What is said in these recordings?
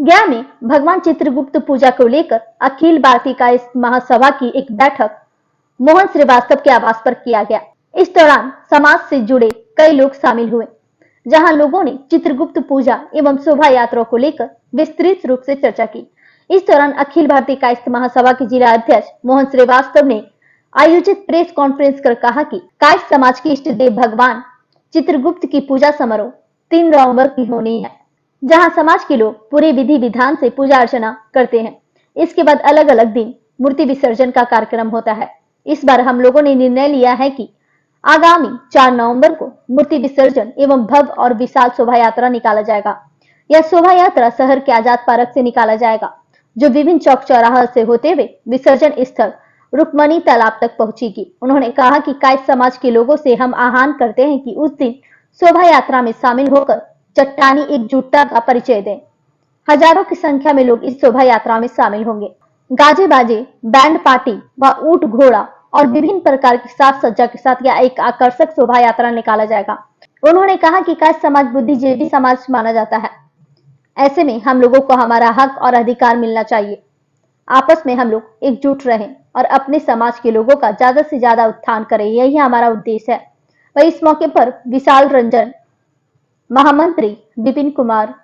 गया में भगवान चित्रगुप्त पूजा को लेकर अखिल भारतीय कायस्थ महासभा की एक बैठक मोहन श्रीवास्तव के आवास पर किया गया। इस दौरान समाज से जुड़े कई लोग शामिल हुए, जहां लोगों ने चित्रगुप्त पूजा एवं शोभा यात्रा को लेकर विस्तृत रूप से चर्चा की। इस दौरान अखिल भारतीय कायस्थ महासभा के जिला अध्यक्ष मोहन श्रीवास्तव ने आयोजित प्रेस कॉन्फ्रेंस कर कहा कि कायस्थ समाज के इष्ट देव भगवान चित्रगुप्त की पूजा समारोह 3 नवंबर की होनी है, जहां समाज के लोग पूरे विधि विधान से पूजा अर्चना करते हैं। इसके बाद अलग अलग दिन मूर्ति विसर्जन का कार्यक्रम होता है। इस बार हम लोगों ने निर्णय लिया है कि आगामी 4 नवंबर को मूर्ति विसर्जन एवं भव्य और विशाल शोभा यात्रा निकाला जाएगा। यह शोभा यात्रा शहर के आजाद पार्क से निकाला जाएगा, जो विभिन्न चौक चौराहा से होते हुए विसर्जन स्थल रुक्मणी तालाब तक पहुंचेगी। उन्होंने कहा कि कायस्थ समाज के लोगों से हम आह्वान करते हैं कि उस दिन शोभा यात्रा में शामिल होकर चट्टानी एकजुटता का परिचय दें। हजारों की संख्या में लोग इस शोभा यात्रा में शामिल होंगे। गाजे बाजे, बैंड पार्टी व ऊंट घोड़ा और विभिन्न प्रकार की साज सज्जा के साथ यह एक आकर्षक शोभा यात्रा निकाला जाएगा। उन्होंने कहा कि कायस्थ समाज बुद्धिजीवी समाज माना जाता है। ऐसे में हम लोगों को हमारा हक और अधिकार मिलना चाहिए। आपस में हम लोग एकजुट रहें और अपने समाज के लोगों का ज्यादा से ज्यादा उत्थान करें, यही हमारा उद्देश्य है। वही इस मौके पर विशाल रंजन, महामंत्री विपिन कुमार,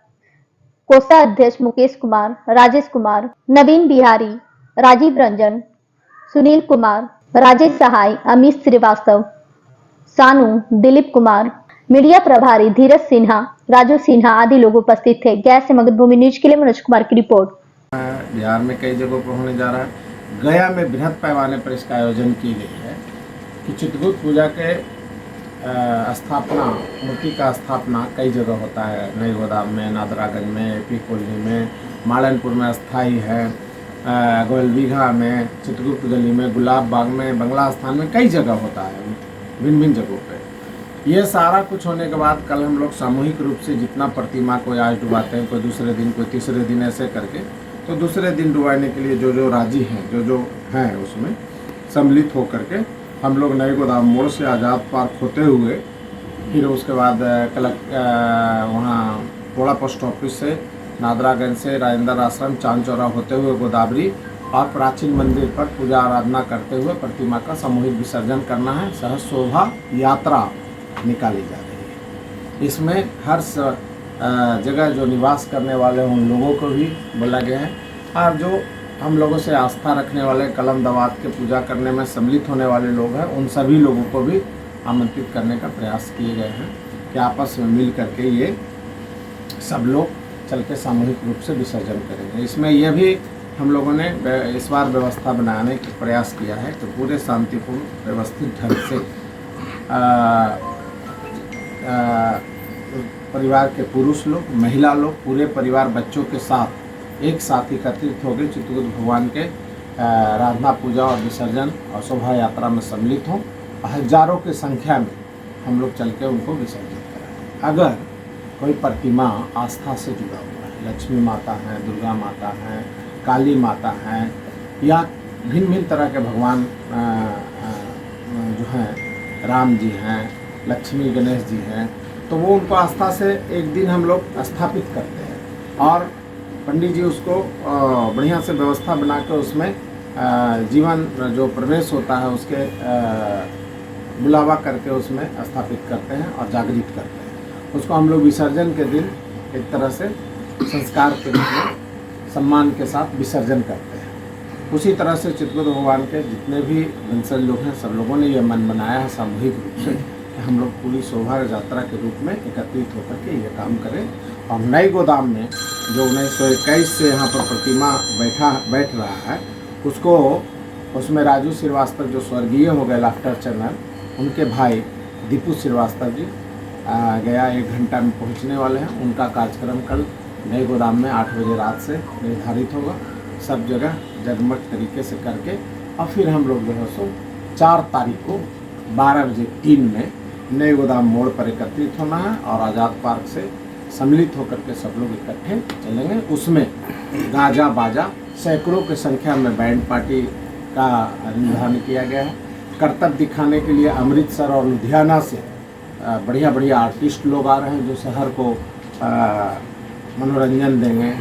कोषाध्यक्ष मुकेश कुमार, राजेश कुमार, नवीन बिहारी, राजीव रंजन, सुनील कुमार, राजेश सहाय, अमित श्रीवास्तव, सानू, दिलीप कुमार, मीडिया प्रभारी धीरज सिन्हा, राजू सिन्हा आदि लोग उपस्थित थे। गया से मगधभूमि न्यूज के लिए मनोज कुमार की रिपोर्ट। बिहार में कई जगहों पर होने जा रहा है। गया में बृहद पैमाने पर इसका आयोजन की गई है कि चित्रगुप्त पूजा के स्थापना, मूर्ति का स्थापना कई जगह होता है। नई गोदाम में, नादरागंज में, एपी कॉलोनी में, मालनपुर में अस्थाई है, गोलबीघा में, चित्रगुप्त गली में, गुलाब बाग में, बंगला स्थान में, कई जगह होता है भिन्न भिन्न जगहों पे। ये सारा कुछ होने के बाद कल हम लोग सामूहिक रूप से जितना प्रतिमा को आज डुबाते हैं, कोई दूसरे दिन, कोई तीसरे दिन, ऐसे करके, तो दूसरे दिन डुबाने के लिए जो जो राजी हैं, जो जो हैं उसमें सम्मिलित होकर के हम लोग नए गोदाम मोड़ से आज़ाद पार्क होते हुए फिर उसके बाद वहाँ पोड़ा पोस्ट ऑफिस से, नादरागंज से, राजेंद्र आश्रम, चांद चौरा होते हुए गोदावरी और प्राचीन मंदिर पर पूजा आराधना करते हुए प्रतिमा का सामूहिक विसर्जन करना है। सहज शोभा यात्रा निकाली जा रही है। इसमें हर जगह जो निवास करने वाले हैं उन लोगों को भी बोला गया है और जो हम लोगों से आस्था रखने वाले, कलम दवात के पूजा करने में सम्मिलित होने वाले लोग हैं, उन सभी लोगों को भी आमंत्रित करने का प्रयास किए गए हैं कि आपस में मिल करके ये सब लोग चल के सामूहिक रूप से विसर्जन करेंगे। इसमें यह भी हम लोगों ने इस बार व्यवस्था बनाने का प्रयास किया है कि पूरे शांतिपूर्ण व्यवस्थित ढंग से परिवार के पुरुष लोग, महिला लोग, पूरे परिवार बच्चों के साथ एक साथ एकत्रित हो गए चित्रगुप्त भगवान के आराधना, पूजा और विसर्जन और शोभा यात्रा में सम्मिलित हों। हजारों की संख्या में हम लोग चल के उनको विसर्जित कराएं। अगर कोई प्रतिमा आस्था से जुड़ा हुआ है, लक्ष्मी माता हैं, दुर्गा माता हैं, काली माता हैं या भिन्न भिन्न तरह के भगवान जो हैं, राम जी हैं, लक्ष्मी गणेश जी हैं, तो वो उनको आस्था से एक दिन हम लोग स्थापित करते हैं और पंडित जी उसको बढ़िया से व्यवस्था बना कर उसमें जीवन जो प्रवेश होता है उसके बुलावा करके उसमें स्थापित करते हैं और जागृत करते हैं। उसको हम लोग विसर्जन के दिन एक तरह से संस्कार के रूप में सम्मान के साथ विसर्जन करते हैं। उसी तरह से चित्रगुप्त भगवान के जितने भी वंशज लोग हैं, सब लोगों ने यह मन बनाया है सामूहिक रूप से कि हम लोग पूरी शोभा यात्रा के रूप में एकत्रित होकर के ये काम करें। और नई गोदाम में जो 1921 से यहाँ पर प्रतिमा बैठ रहा है, उसको उसमें राजू श्रीवास्तव जो स्वर्गीय हो गए लेफ्टिनेंट जनरल, उनके भाई दीपू श्रीवास्तव जी गया 1 घंटा में पहुँचने वाले हैं। उनका कार्यक्रम कल नए गोदाम में 8 बजे रात से निर्धारित होगा। सब जगह जगमग तरीके से करके और फिर हम लोग जो है सो 4 तारीख को 12 बजे 3 में नए गोदाम मोड़ पर एकत्रित होना है और आज़ाद पार्क से सम्मिलित होकर के सब लोग इकट्ठे चलेंगे। उसमें गाजा बाजा, सैकड़ों की संख्या में बैंड पार्टी का निर्धारण किया गया है। करतब दिखाने के लिए अमृतसर और लुधियाना से बढ़िया बढ़िया आर्टिस्ट लोग आ रहे हैं जो शहर को मनोरंजन देंगे,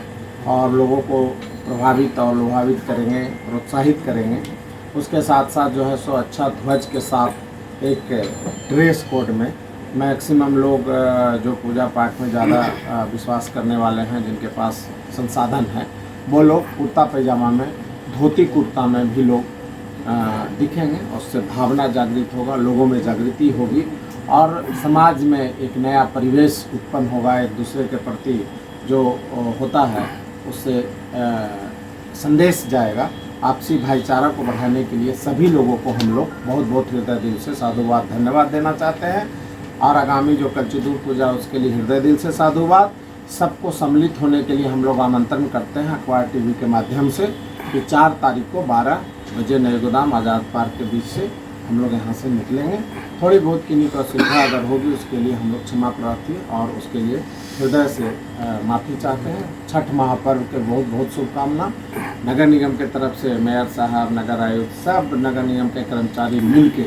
और लोगों को प्रभावित और लुभावित करेंगे, प्रोत्साहित करेंगे। उसके साथ साथ जो है सो अच्छा ध्वज के साथ एक ड्रेस कोड में मैक्सिमम लोग जो पूजा पाठ में ज़्यादा विश्वास करने वाले हैं, जिनके पास संसाधन है, वो लोग कुर्ता पैजामा में, धोती कुर्ता में भी लोग दिखेंगे। उससे भावना जागृत होगा, लोगों में जागृति होगी और समाज में एक नया परिवेश उत्पन्न होगा। एक दूसरे के प्रति जो होता है उससे संदेश जाएगा। आपसी भाईचारा को बढ़ाने के लिए सभी लोगों को हम लोग बहुत बहुत हृदय दिल से साधुवाद धन्यवाद देना चाहते हैं। और आगामी जो कलचुदूर पूजा उसके लिए हृदय दिल से साधुवाद। सबको सम्मिलित होने के लिए हम लोग आमंत्रण करते हैं अखबार टीवी के माध्यम से कि 4 तारीख को 12 बजे नए गोदाम आज़ाद पार्क के बीच से हम लोग यहाँ से निकलेंगे। थोड़ी बहुत किन्हीं को असुविधा अगर होगी उसके लिए हम लोग क्षमा प्रार्थी और उसके लिए हृदय से माफ़ी चाहते हैं। छठ महापर्व के बहुत बहुत शुभकामना। नगर निगम के तरफ से मेयर साहब, नगर आयुक्त, सब नगर निगम के कर्मचारी मिल के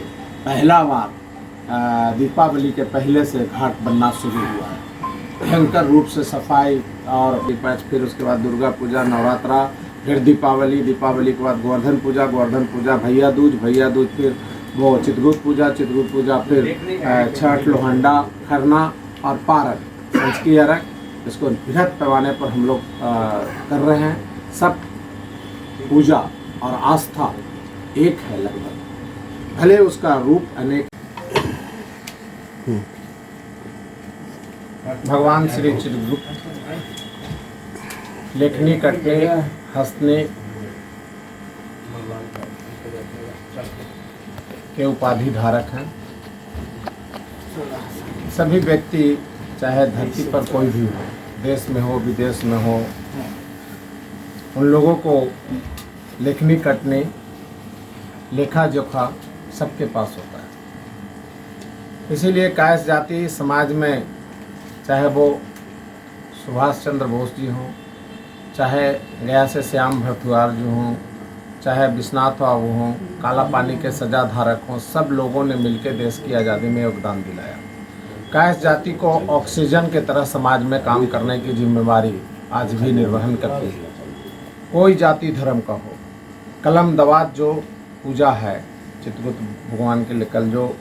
पहला बार दीपावली के पहले से घाट बनना शुरू हुआ है। भयंकर रूप से सफाई और दीपावली, फिर उसके बाद दुर्गा पूजा, नवरात्रा, फिर दीपावली, दीपावली के बाद गोवर्धन पूजा, भैया दूज, फिर वो चित्रगुप्त पूजा, फिर छठ, लोहंडा, खरना और पारक, संस्की अर्घ, इसको बृहद पैमाने पर हम लोग कर रहे हैं। सब पूजा और आस्था एक है लगभग, भले उसका रूप अनेक। भगवान श्री चित्रगुप्त लेखनी, कटनी, हंसने के उपाधि धारक हैं। सभी व्यक्ति चाहे धरती पर कोई भी हो, देश में हो विदेश में हो, उन लोगों को लेखनी, कटनी, लेखा जोखा सबके पास होता है। इसीलिए कायस्थ जाति समाज में, चाहे वो सुभाष चंद्र बोस जी हों, चाहे गया से श्याम भरद्वाज जो हों, चाहे विश्वनाथ बाबू हों, काला पानी के सजा धारक हों, सब लोगों ने मिलकर देश की आज़ादी में योगदान दिलाया। कायस्थ जाति को ऑक्सीजन के तरह समाज में काम करने की जिम्मेवारी आज भी निर्वहन करती है। कोई जाति धर्म का हो, कलम दवात जो पूजा है चित्रगुप्त भगवान के लिए कल जो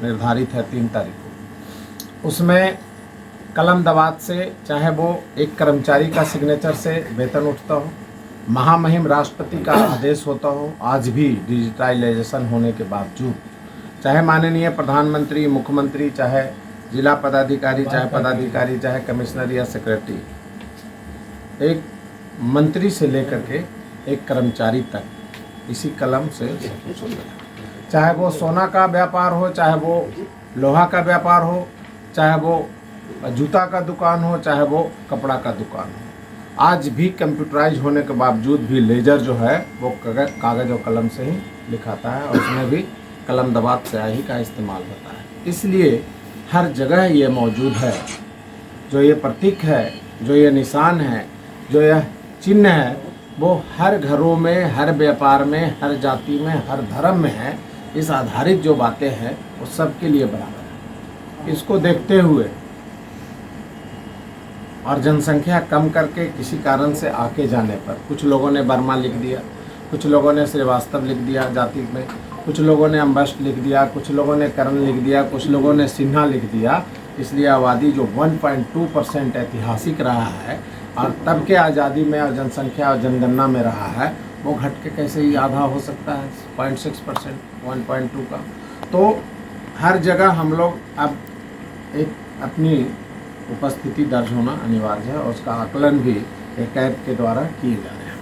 निर्धारित है 3 तारीख को, उसमें कलम दवात से चाहे वो एक कर्मचारी का सिग्नेचर से वेतन उठता हो, महामहिम राष्ट्रपति का आदेश होता हो, आज भी डिजिटलाइजेशन होने के बावजूद, चाहे माननीय प्रधानमंत्री, मुख्यमंत्री, चाहे जिला पदाधिकारी, चाहे कमिश्नर या सेक्रेटरी, एक मंत्री से लेकर के एक कर्मचारी तक इसी कलम से चाहे वो सोना का व्यापार हो, चाहे वो लोहा का व्यापार हो, चाहे वो जूता का दुकान हो, चाहे वो कपड़ा का दुकान हो, आज भी कंप्यूटराइज होने के बावजूद भी लेजर जो है वो कागज़ और कलम से ही लिखाता है और उसमें भी कलम दवात स्याही का इस्तेमाल होता है। इसलिए हर जगह ये मौजूद है। जो ये प्रतीक है, जो ये निशान है, जो यह चिन्ह है, वो हर घरों में, हर व्यापार में, हर जाति में, हर धर्म में है। इस आधारित जो बातें हैं वो सबके लिए बराबर है। इसको देखते हुए और जनसंख्या कम करके किसी कारण से आके जाने पर कुछ लोगों ने वर्मा लिख दिया, कुछ लोगों ने श्रीवास्तव लिख दिया जाति में, कुछ लोगों ने अम्बस्ट लिख दिया, कुछ लोगों ने करण लिख दिया, कुछ लोगों ने सिन्हा लिख दिया। इसलिए आबादी जो 1.2% ऐतिहासिक रहा है और तब के आज़ादी में और जनसंख्या और जनगणना में रहा है, वो घट के कैसे ही आधा हो सकता है 0.6%, 1.2 का। तो हर जगह हम लोग अब एक अपनी उपस्थिति दर्ज होना अनिवार्य है और उसका आकलन भी एक ऐप के द्वारा किए जा रहे हैं।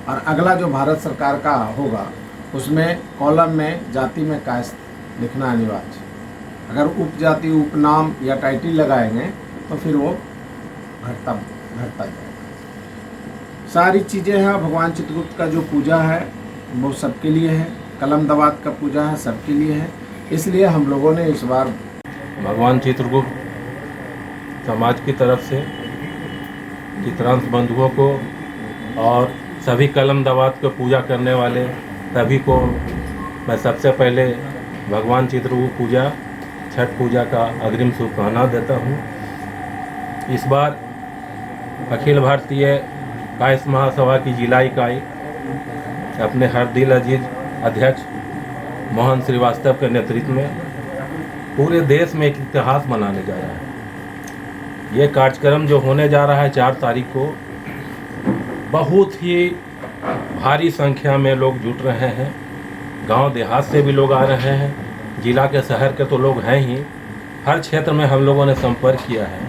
और अगला जो भारत सरकार का होगा उसमें कॉलम में जाति में कायस्थ लिखना अनिवार्य है। अगर उपजाति, उपनाम या टाइटल लगाएंगे तो फिर वो घटता जाएगा। सारी चीज़ें हैं। भगवान चित्रगुप्त का जो पूजा है वो सबके लिए है, कलम दवात का पूजा है सबके लिए है। इसलिए हम लोगों ने इस बार भगवान चित्रगुप्त समाज की तरफ से चित्रांश बंधुओं को और सभी कलम दवात को पूजा करने वाले सभी को मैं सबसे पहले भगवान चित्रगुप्त पूजा, छठ पूजा का अग्रिम शुभकामना देता हूँ। इस बार अखिल भारतीय कायस्थ महासभा की जिला इकाई अपने हर दिल अजीज अध्यक्ष मोहन श्रीवास्तव के नेतृत्व में पूरे देश में एक इतिहास बनाने जा रहा है। ये कार्यक्रम जो होने जा रहा है 4 तारीख को, बहुत ही भारी संख्या में लोग जुट रहे हैं। गांव देहात से भी लोग आ रहे हैं, जिला के शहर के तो लोग हैं ही। हर क्षेत्र में हम लोगों ने संपर्क किया है,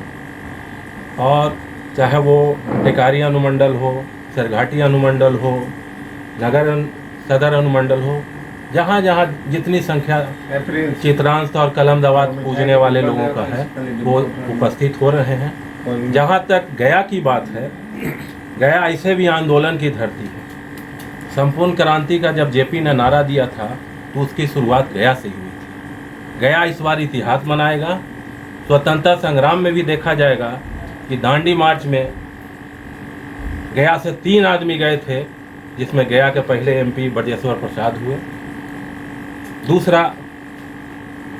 और चाहे वो टेकारी अनुमंडल हो, सरघाटी अनुमंडल हो, नगर सदर अनुमंडल हो, जहाँ जहाँ जितनी संख्या चित्रांश और कलम दवात पूजने वाले लोगों का है वो उपस्थित हो रहे हैं। जहाँ तक गया की बात है, गया ऐसे भी आंदोलन की धरती है। संपूर्ण क्रांति का जब जेपी ने नारा दिया था तो उसकी शुरुआत गया से हुई थी। गया इस बार इतिहास बनाएगा। स्वतंत्रता संग्राम में भी देखा जाएगा कि दांडी मार्च में गया से 3 आदमी गए थे, जिसमें गया के पहले एमपी ब्रजेश्वर प्रसाद हुए। दूसरा,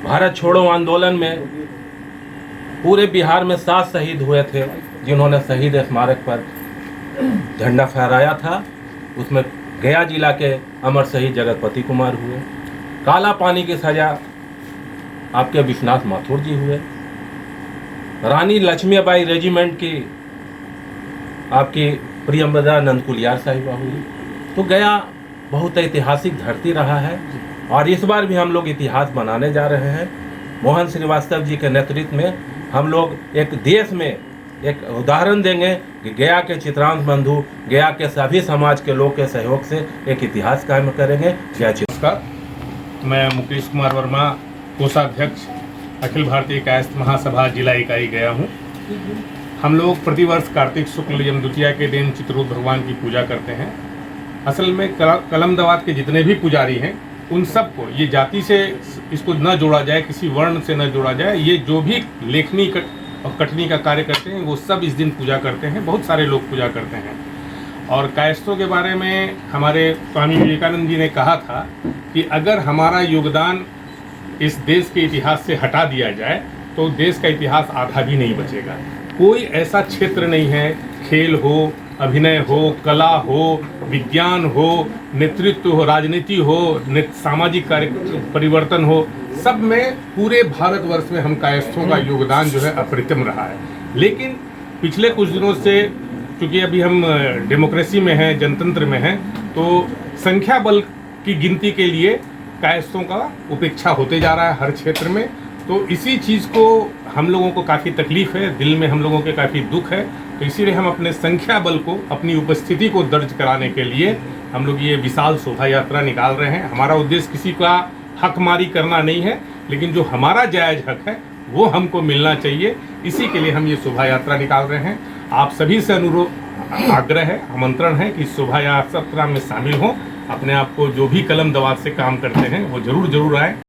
भारत छोड़ो आंदोलन में पूरे बिहार में 7 शहीद हुए थे, जिन्होंने शहीद स्मारक पर झंडा फहराया था। उसमें गया जिला के अमर शहीद जगतपति कुमार हुए। काला पानी की सजा आपके विश्वनाथ माथुर जी हुए। रानी लक्ष्मीबाई रेजिमेंट की आपकी प्रियंवदा नंदकुलियार साहिबा हुई। तो गया बहुत ऐतिहासिक धरती रहा है, और इस बार भी हम लोग इतिहास बनाने जा रहे हैं। मोहन श्रीवास्तव जी के नेतृत्व में हम लोग एक देश में एक उदाहरण देंगे कि गया के चित्रांश बंधु, गया के सभी समाज के लोग के सहयोग से एक इतिहास कायम करेंगे। जय चित्र। नमस्कार, मैं मुकेश कुमार वर्मा, कोषाध्यक्ष अखिल भारतीय कायस्थ महासभा जिला इकाई गया हूँ। हम लोग प्रतिवर्ष कार्तिक शुक्ल यम द्वितीया के दिन चित्ररूप भगवान की पूजा करते हैं। असल में कलम दवात के जितने भी पुजारी हैं उन सबको, ये जाति से इसको न जोड़ा जाए, किसी वर्ण से न जोड़ा जाए, ये जो भी लेखनी और कटनी का कार्य करते हैं वो सब इस दिन पूजा करते हैं। बहुत सारे लोग पूजा करते हैं। और कायस्थों के बारे में हमारे स्वामी विवेकानंद जी ने कहा था कि अगर हमारा योगदान इस देश के इतिहास से हटा दिया जाए तो देश का इतिहास आधा भी नहीं बचेगा। कोई ऐसा क्षेत्र नहीं है, खेल हो, अभिनय हो, कला हो, विज्ञान हो, नेतृत्व हो, राजनीति हो, सामाजिक कार्य परिवर्तन हो, सब में पूरे भारतवर्ष में हम कायस्थों का योगदान जो है अप्रतिम रहा है। लेकिन पिछले कुछ दिनों से, चूँकि अभी हम डेमोक्रेसी में हैं, जनतंत्र में हैं, तो संख्या बल की गिनती के लिए कायस्थों का उपेक्षा होते जा रहा है हर क्षेत्र में। तो इसी चीज़ को हम लोगों को काफ़ी तकलीफ है, दिल में हम लोगों के काफ़ी दुख है। तो इसीलिए हम अपने संख्या बल को, अपनी उपस्थिति को दर्ज कराने के लिए हम लोग ये विशाल शोभा यात्रा निकाल रहे हैं। हमारा उद्देश्य किसी का हकमारी करना नहीं है, लेकिन जो हमारा जायज़ हक है वो हमको मिलना चाहिए। इसी के लिए हम ये शोभा यात्रा निकाल रहे हैं। आप सभी से आग्रह है, आमंत्रण है कि शोभा यात्रा में शामिल हों। अपने आप को जो भी कलम दवात से काम करते हैं वो जरूर आएँ।